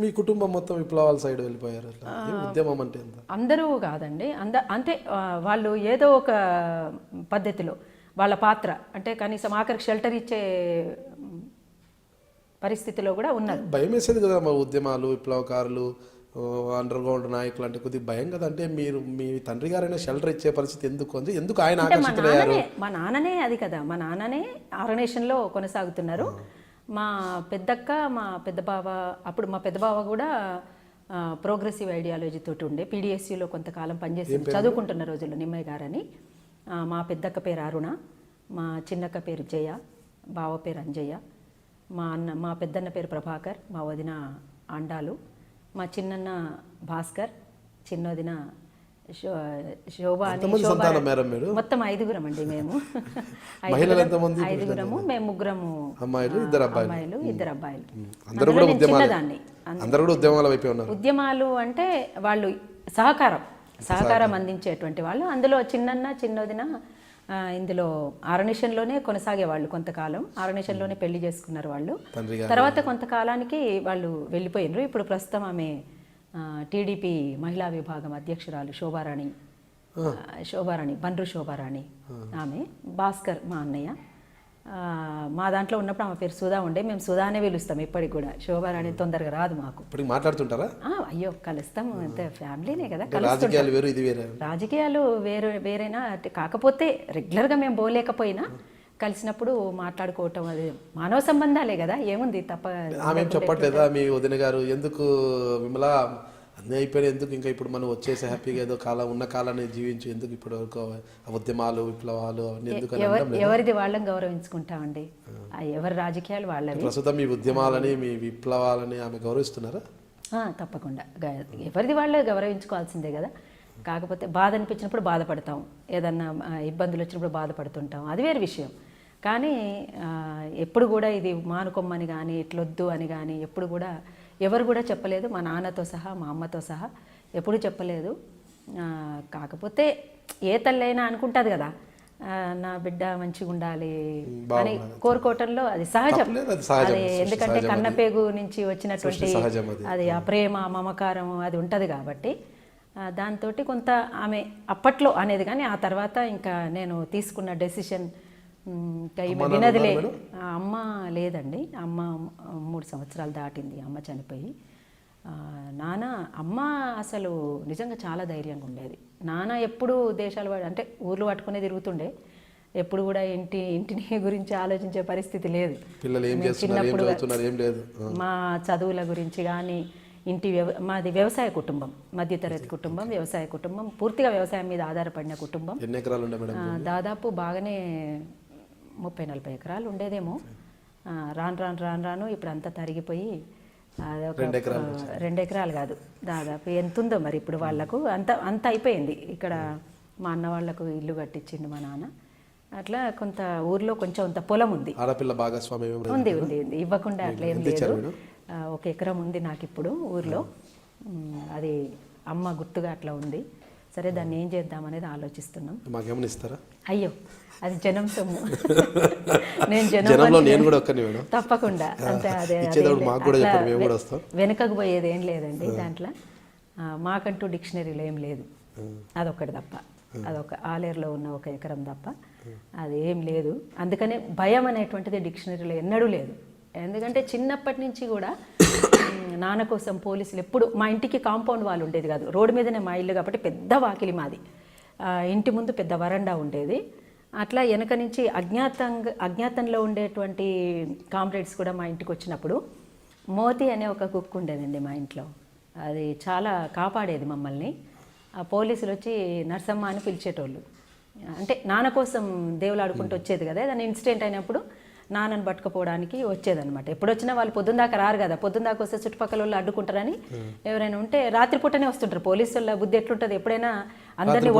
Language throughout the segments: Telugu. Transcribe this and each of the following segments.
మీ కుటుంబం మొత్తం విప్లవాల సైడ్ వెళ్ళిపోయారు? ఉద్యమం అంటే ఎంత? అందరూ కాదండి, అంటే వాళ్ళు ఏదో ఒక పద్ధతిలో వాళ్ళ పాత్ర అంటే కనీసం ఆఖరికి షెల్టర్ ఇచ్చే పరిస్థితిలో కూడా ఉన్నారు. భయం వేసేది కదా మా ఉద్యమాలు, విప్లవకారులు, అండర్ గ్రౌండ్ నాయకులు అంటే కొద్దిగా భయం కదా. అంటే మీరు మీ తండ్రి గారైనా షెల్టర్ ఇచ్చే పరిస్థితి ఎందుకు ఆయన ఆకర్షితులయ్యారు? మా నాన్ననే అది కదా, మా నాన్ననే ఆర్గనైజేషన్లో కొనసాగుతున్నారు. మా పెద్దక్క, మా పెద్ద బావ, అప్పుడు మా పెద్ద బావ కూడా ప్రోగ్రెసివ్ ఐడియాలజీ తోటి ఉండే పీడిఎస్యూలో కొంతకాలం పనిచేసింది చదువుకుంటున్న రోజుల్లో, నిమ్మయ్య గారని. మా పెద్దక్క పేరు అరుణ, మా చిన్నక్క పేరు జయ, బావ పేరు అంజయ్య, మా పెద్దన్న పేరు ప్రభాకర్, మా వదిన అండాలు, మా చిన్నన్న భాస్కర్, చిన్నదిన శోభా అని. మొత్తం 5గురం అండి మేము. 5గురము, మేము 3 అమ్మాయిలు, 2 అబ్బాయిలు. చిన్నదాన్ని. ఉద్యమాలు అంటే వాళ్ళు సహకారం అందించేటువంటి వాళ్ళు. అందులో చిన్నన్న, చిన్నదిన ఇందులో ఆర్గనైజేషన్లోనే కొనసాగేవాళ్ళు కొంతకాలం. ఆర్గనైజేషన్లోనే పెళ్లి చేసుకున్నారు వాళ్ళు. తర్వాత కొంతకాలానికి వాళ్ళు వెళ్ళిపోయినారు. ఇప్పుడు ప్రస్తుతం ఆమె టీడీపీ మహిళా విభాగం అధ్యక్షురాలు శోభారాణి, బండ్రు శోభారాణి ఆమె. భాస్కర్ మా అన్నయ్య. మా దాంట్లో ఉన్నప్పుడు ఆమె పేరు సుధా ఉండే, మేము సుధానే పిలుస్తాం ఇప్పటికి కూడా. శోభారాణి తొందరగా రాదు మాకు. మాట్లాడుతుంటారా? అయ్యో కలుస్తాం, అంతే ఫ్యామిలీనే కదా. రాజకీయాలు వేరైనా, కాకపోతే రెగ్యులర్గా మేము పోలేకపోయినా కలిసినప్పుడు మాట్లాడుకోవటం, అది మానవ సంబంధాలే కదా, ఏముంది తప్ప. ఆమె చెప్పట్లేదా మీ వదిన గారు, ఎందుకు విమల అన్నీ అయిపోయినా ఎందుకు ఇంకా ఇప్పుడు మనం వచ్చేసి హ్యాపీగా ఏదో ఉన్న కాలాన్ని జీవించు, ఎందుకు ఇప్పుడు వరకు ఉద్యమాలు, విప్లవాలు అవన్నీ ఎందుకు? ఎవరిది వాళ్ళని గౌరవించుకుంటామండి, ఎవరి రాజకీయాలు వాళ్ళవి. ప్రస్తుతం మీ ఉద్యమాలని, మీ విప్లవాలని ఆమె గౌరవిస్తున్నారా? తప్పకుండా, ఎవరిది వాళ్ళే గౌరవించుకోవాల్సిందే కదా. కాకపోతే బాధ అనిపించినప్పుడు బాధపడతాం, ఏదన్నా ఇబ్బందులు వచ్చినప్పుడు బాధపడుతుంటాం, అది వేరే విషయం. కానీ ఎప్పుడు కూడా ఇది మానుకోమని కానీ ఇట్లొద్దు అని కానీ ఎప్పుడు కూడా ఎవరు కూడా చెప్పలేదు. మా నాన్నతో సహా, మా అమ్మతో సహా ఎప్పుడు చెప్పలేదు. కాకపోతే ఏ తల్లైనా అనుకుంటుంది కదా, నా బిడ్డ మంచిగా ఉండాలి అని కోరుకోవటంలో అది సహజం. అది ఎందుకంటే కన్నపేగు నుంచి వచ్చినటువంటి అది ఆ ప్రేమ, మమకారం అది ఉంటుంది కాబట్టి దాంతో కొంత ఆమె అప్పట్లో అనేది. కానీ ఆ తర్వాత ఇంకా నేను తీసుకున్న డెసిషన్ వినదిలే. అమ్మ లేదండి, అమ్మ 3 సంవత్సరాలు దాటింది అమ్మ చనిపోయి. అమ్మ అసలు నిజంగా చాలా ధైర్యంగా ఉండేది. నాన్న ఎప్పుడు దేశాలు అంటే ఊర్లు పట్టుకునే తిరుగుతుండే, ఎప్పుడు కూడా ఇంటిని గురించి ఆలోచించే పరిస్థితి లేదు. చిన్నప్పుడు మా చదువుల గురించి కానీ మాది వ్యవసాయ కుటుంబం, మధ్యతరగతి కుటుంబం, వ్యవసాయ కుటుంబం, పూర్తిగా వ్యవసాయం మీద ఆధారపడిన కుటుంబం. దాదాపు బాగానే 30-40 ఎకరాలు ఉండేదేమో. రాను ఇప్పుడు అంతా తరిగిపోయి అదొక 2 ఎకరాలు కాదు, దాదాపు ఎంత ఉందో మరి ఇప్పుడు వాళ్ళకు అంత అయిపోయింది. ఇక్కడ మా అన్న వాళ్ళకు ఇల్లు కట్టించిండు మా నాన్న. అట్లా కొంత ఊర్లో కొంచెం అంత పొలం ఉంది, ఉంది ఇవ్వకుండా అట్లా ఏం లేదు. 1 ఎకరం ఉంది నాకు ఇప్పుడు ఊర్లో. అది అమ్మ గుర్తుగా అట్లా ఉంది. సరే, దాన్ని ఏం చేద్దామనేది ఆలోచిస్తున్నాం. అయ్యో, అది జనం సొమ్ము. నేను తప్పకుండా అంటే అదే వెనకకు పోయేది ఏం లేదండి దాంట్లో. మాకంటూ డిక్షనరీలో ఏం లేదు, అదొక్కటి తప్ప. అదొక ఆలేరులో ఉన్న 1 ఎకరం తప్ప అది ఏం లేదు. అందుకనే భయం అనేటువంటిది డిక్షనరీలో ఎన్నడూ లేదు. ఎందుకంటే చిన్నప్పటి నుంచి కూడా నాన్న కోసం పోలీసులు ఎప్పుడు, మా ఇంటికి కాంపౌండ్ వాళ్ళు ఉండేది కాదు, రోడ్డు మీదనే మా ఇల్లు కాబట్టి పెద్ద వాకిలి మాది. ఇంటి ముందు పెద్ద వరండా ఉండేది. అట్లా వెనక నుంచి అజ్ఞాతంలో ఉండేటువంటి కామ్రేడ్స్ కూడా మా ఇంటికి వచ్చినప్పుడు మోతి అనే ఒక కుక్క ఉండేదండి మా ఇంట్లో. అది చాలా కాపాడేది మమ్మల్ని. ఆ పోలీసులు వచ్చి నర్సమ్మ అని పిలిచేటోళ్ళు. అంటే నాన్న కోసం దేవులు ఆడుకుంటూ వచ్చేది కదా, ఏదైనా ఇన్సిడెంట్ అయినప్పుడు నాన్నని పట్టుకుపోవడానికి వచ్చేదనమాట. ఎప్పుడు వచ్చినా వాళ్ళు పొద్దున్న దాకా రారు కదా, పొద్దున్న దాకా వస్తే చుట్టుపక్కల వాళ్ళు అడ్డుకుంటారని ఎవరైనా ఉంటే రాత్రిపూటనే వస్తుంటారు. పోలీసు వాళ్ళ బుద్ధి ఎట్లుంటుంది, ఎప్పుడైనా అందరినీ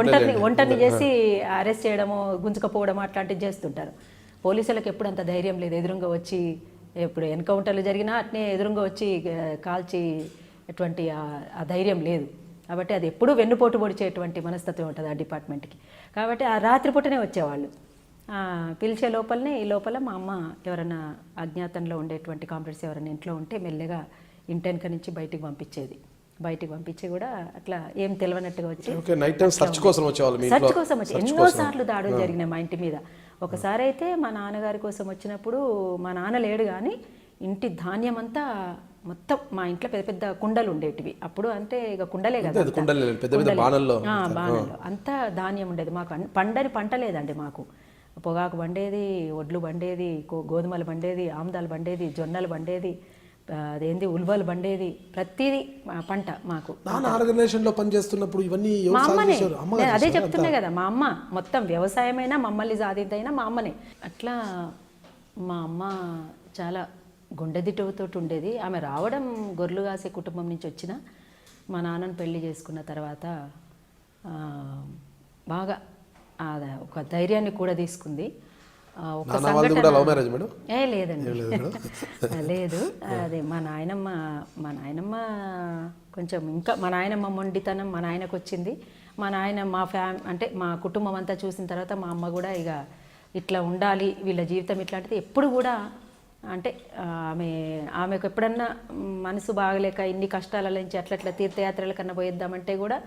ఒంటరిని చేసి అరెస్ట్ చేయడమో గుంజుకపోవడమో అట్లాంటివి చేస్తుంటారు. పోలీసులకు ఎప్పుడు అంత ధైర్యం లేదు. ఎదురుగా వచ్చి ఎప్పుడు ఎన్కౌంటర్లు జరిగినా అట్నే ఎదురుగా వచ్చి కాల్చి ఎటువంటి ఆ ధైర్యం లేదు. కాబట్టి అది ఎప్పుడూ వెన్నుపోటు పొడిచేటువంటి మనస్తత్వం ఉంటుంది ఆ డిపార్ట్మెంట్కి. కాబట్టి ఆ రాత్రిపూటనే వచ్చేవాళ్ళు. పిలిచే లోపలనే ఈ లోపల మా అమ్మ ఎవరైనా అజ్ఞాతంలో ఉండేటువంటి కాంప్లెక్స్ ఎవరైనా ఇంట్లో ఉంటే మెల్లగా ఇంటెనక నుంచి బయటికి పంపించి కూడా అట్లా ఏం తెలియనట్టుగా వచ్చి ఓకే నైట్ టైం సర్చ్ కోసం వచ్చేవాళ్ళు మీ ఇంట్లో సర్చ్ కోసం వచ్చి ఎన్నోసార్లు దాడులు జరిగినాయి మా ఇంటి మీద. ఒకసారి అయితే మా నాన్నగారి కోసం వచ్చినప్పుడు మా నాన్న లేడు కానీ ఇంటి ధాన్యం అంతా మొత్తం మా ఇంట్లో పెద్ద పెద్ద కుండలు ఉండేటివి అప్పుడు, అంటే ఇక కుండలే కదా బాణల్లో అంతా ధాన్యం ఉండేది. మాకు పండని పంట లేదండి, మాకు పొగాకు పండేది, ఒడ్లు పండేది, గోధుమలు పండేది, ఆముదాలు పండేది, జొన్నలు పండేది, అదేంది ఉల్వలు పండేది, ప్రతిదీ పంట మాకు. ఆర్గనైజేషన్ లో పనిచేస్తున్నప్పుడు ఇవన్నీ మా అమ్మనే, అదే చెప్తున్నా కదా, మా అమ్మ మొత్తం వ్యవసాయమైనా మమ్మల్ని సాధించైనా మా అమ్మనే. అట్లా మా అమ్మ చాలా గుండెదిటవుతో ఉండేది. ఆమె రావడం గొర్రెలు కాసే కుటుంబం నుంచి వచ్చిన మా నాన్నను పెళ్లి చేసుకున్న తర్వాత బాగా ఒక ధైర్యాన్ని కూడా తీసుకుంది. ఒక సంఘటన లేదండి లేదు, అదే మా నాయనమ్మ కొంచెం ఇంకా మా నాయనమ్మ మొండితనం మా నాయనకు వచ్చింది. మా నాయన అంటే మా కుటుంబం అంతా చూసిన తర్వాత మా అమ్మ కూడా ఇక ఇట్లా ఉండాలి, వీళ్ళ జీవితం ఇట్లాంటిది ఎప్పుడు కూడా, అంటే ఆమెకు ఎప్పుడన్నా మనసు బాగలేక ఇన్ని కష్టాల నుంచి అట్లా తీర్థయాత్రల కన్నా పోయిద్దామంటే కూడా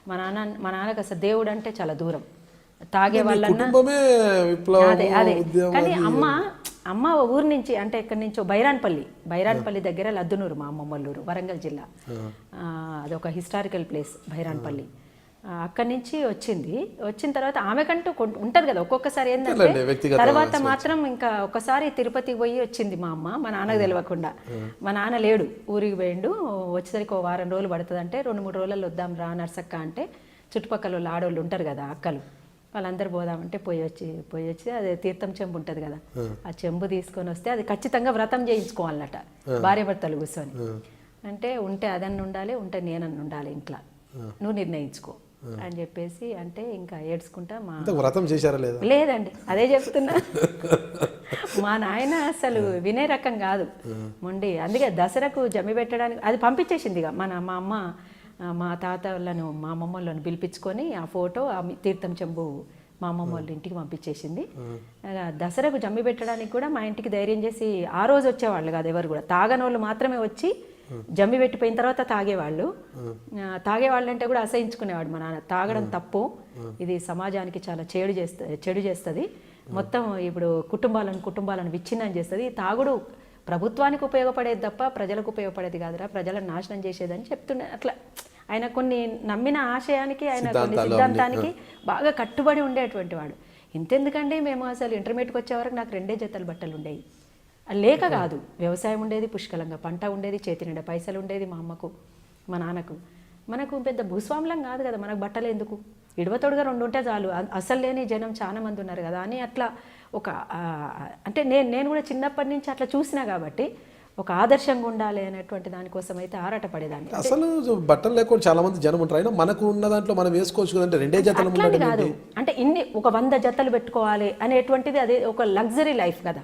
మా నాన్నకు అసలు దేవుడు అంటే చాలా దూరం. తాగే వాళ్ళన్నా అదే కానీ అమ్మ ఊరు నుంచి, అంటే ఎక్కడి నుంచో బైరాన్పల్లి దగ్గర లద్దునూరు, మా అమ్మమ్మల్లూరు, వరంగల్ జిల్లా. అదొక హిస్టారికల్ ప్లేస్ బైరాన్పల్లి. అక్కడి నుంచి వచ్చిన తర్వాత ఆమెకంటూ ఉంటుంది కదా ఒక్కొక్కసారి ఏంటంటే, తర్వాత మాత్రం ఇంకా ఒకసారి తిరుపతికి పోయి వచ్చింది మా అమ్మ, మా నాన్నకు తెలియకుండా. మా నాన్న లేడు, ఊరికి పోయిండు. వచ్చేసరికి 1 వారం రోజులు పడుతుంది, అంటే 2-3 రోజుల్లో వద్దాం రా నర్సక్క అంటే చుట్టుపక్కల వాళ్ళు ఆడవాళ్ళు ఉంటారు కదా అక్కలు, వాళ్ళందరూ పోదామంటే పోయి వచ్చి అదే తీర్థం చెంబు ఉంటుంది కదా, ఆ చెంబు తీసుకొని వస్తే అది ఖచ్చితంగా వ్రతం చేయించుకోవాలన్నట భార్యాభర్తలు కూర్చొని. అంటే ఉంటే అదన్న ఉండాలి, ఉంటే నేనన్న ఉండాలి ఇంట్లో, నువ్వు నిర్ణయించుకో అని చెప్పేసి అంటే ఇంకా ఏడ్చుకుంటా వ్రతం చేశారా లేదండి, అదే చెప్తున్నా. మా నాయన అసలు వినే రకం కాదు, మొండి. అందుకే దసరాకు జమ్మి పెట్టడానికి అది పంపించేసింది ఇక మా అమ్మ మా తాత వాళ్ళను మా అమ్మమ్మ వాళ్ళని పిలిపించుకొని ఆ ఫోటో ఆ తీర్థం చెంబు మా అమ్మమ్మ వాళ్ళ ఇంటికి పంపించేసింది. దసరాకు జమ్మి పెట్టడానికి కూడా మా ఇంటికి ధైర్యం చేసి ఆ రోజు వచ్చేవాళ్ళు కాదు ఎవరు కూడా, తాగనోళ్ళు మాత్రమే వచ్చి జమ్మి పెట్టిపోయిన తర్వాత తాగేవాళ్ళు అంటే కూడా అసహించుకునేవాడు మా నాన్న. తాగడం తప్పు, ఇది సమాజానికి చాలా చెడు చేస్తుంది, మొత్తం ఇప్పుడు కుటుంబాలను విచ్ఛిన్నం చేస్తుంది. తాగుడు ప్రభుత్వానికి ఉపయోగపడేది తప్ప ప్రజలకు ఉపయోగపడేది కాదురా, ప్రజలను నాశనం చేసేదని చెప్తున్నా. అట్లా ఆయన కొన్ని నమ్మిన ఆశయానికి, ఆయన కొన్ని సిద్ధాంతానికి బాగా కట్టుబడి ఉండేటువంటి వాడు. ఇంతెందుకండి, మేము అసలు ఇంటర్మీడియట్కి వచ్చే వరకు నాకు 2 జతల బట్టలు ఉండేవి. లేక కాదు, వ్యవసాయం ఉండేది పుష్కలంగా, పంట ఉండేది, చేతి నిండా పైసలు ఉండేది మా అమ్మకు మా నాన్నకు. మనకు పెద్ద భూస్వాములం కాదు కదా, మనకు బట్టలు ఎందుకు, ఇడవతోడుగా 2 ఉంటే చాలు, అసలు లేని జనం చాలా మంది ఉన్నారు కదా అని అట్లా ఒక అంటే నేను కూడా చిన్నప్పటి నుంచి అట్లా చూసినా కాబట్టి ఒక ఆదర్శంగా ఉండాలి అనేటువంటి దానికోసం అయితే ఆరాటపడేదాన్ని. అసలు బట్టలు లేకుండా చాలా మంది జనం ఉంటారు, అయినా మనకు ఉన్న దాంట్లో మనం వేసుకోవచ్చు కదంటే 2 జతలు కాదు, అంటే ఒక 100 జతలు పెట్టుకోవాలి అనేటువంటిది అదే ఒక లగ్జరీ లైఫ్ కదా,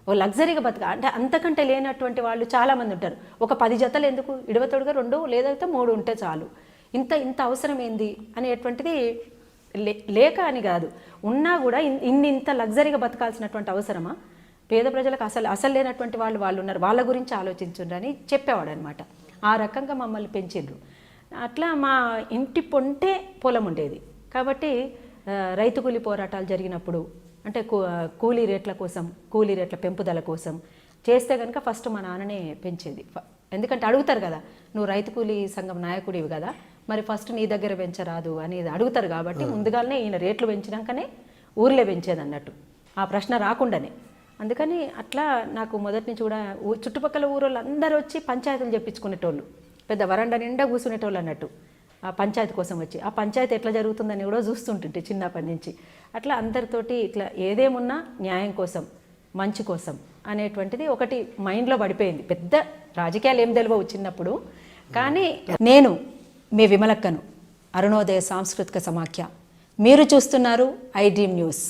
ఒక లగ్జరీగా బతక, అంటే అంతకంటే లేనటువంటి వాళ్ళు చాలా మంది ఉంటారు. ఒక 10 జతలు ఎందుకు, ఇడవతోడుగా 2 లేదైతే 3 ఉంటే చాలు, ఇంత అవసరం ఏంది అనేటువంటిది లేక అని కాదు, ఉన్నా కూడా ఇంత లగ్జరీగా బతకాల్సినటువంటి అవసరమా, పేద ప్రజలకు అసలు లేనటువంటి వాళ్ళు ఉన్నారు, వాళ్ళ గురించి ఆలోచించుండ్రు అని చెప్పేవాడు అనమాట. ఆ రకంగా మమ్మల్ని పెంచిండ్రు. అట్లా మా ఇంటి పొంటే పొలం ఉండేది కాబట్టి రైతు కూలీ పోరాటాలు జరిగినప్పుడు, అంటే కూలీ రేట్ల పెంపుదల కోసం చేస్తే కనుక ఫస్ట్ మా నాన్ననే పెంచేది. ఎందుకంటే అడుగుతారు కదా, నువ్వు రైతు కూలీ సంఘం నాయకుడివి కదా, మరి ఫస్ట్ నీ దగ్గర పెంచరాదు అనేది అడుగుతారు కాబట్టి ముందుగానే ఈయన రేట్లు పెంచినాకనే ఊర్లే పెంచేది అన్నట్టు, ఆ ప్రశ్న రాకుండానే. అందుకని అట్లా నాకు మొదటి నుంచి కూడా చుట్టుపక్కల ఊరోళ్ళు అందరూ వచ్చి పంచాయతీలు చెప్పించుకునేటోళ్ళు, పెద్ద వరండా నిండా కూర్చునేటోళ్ళు అన్నట్టు ఆ పంచాయతీ కోసం వచ్చి. ఆ పంచాయతీ ఎట్లా జరుగుతుందని కూడా చూస్తుంటుంటే చిన్నప్పటి నుంచి. అట్లా అందరితోటి ఇట్లా ఏదేమున్నా న్యాయం కోసం, మంచి కోసం అనేటువంటిది ఒకటి మైండ్లో పడిపోయింది. పెద్ద రాజకీయాలు ఏం తెలియవు చిన్నప్పుడు. కానీ నేను మీ విమలక్కను, అరుణోదయ సాంస్కృతిక సమాఖ్య. మీరు చూస్తున్నారు ఐ డ్రీమ్ న్యూస్.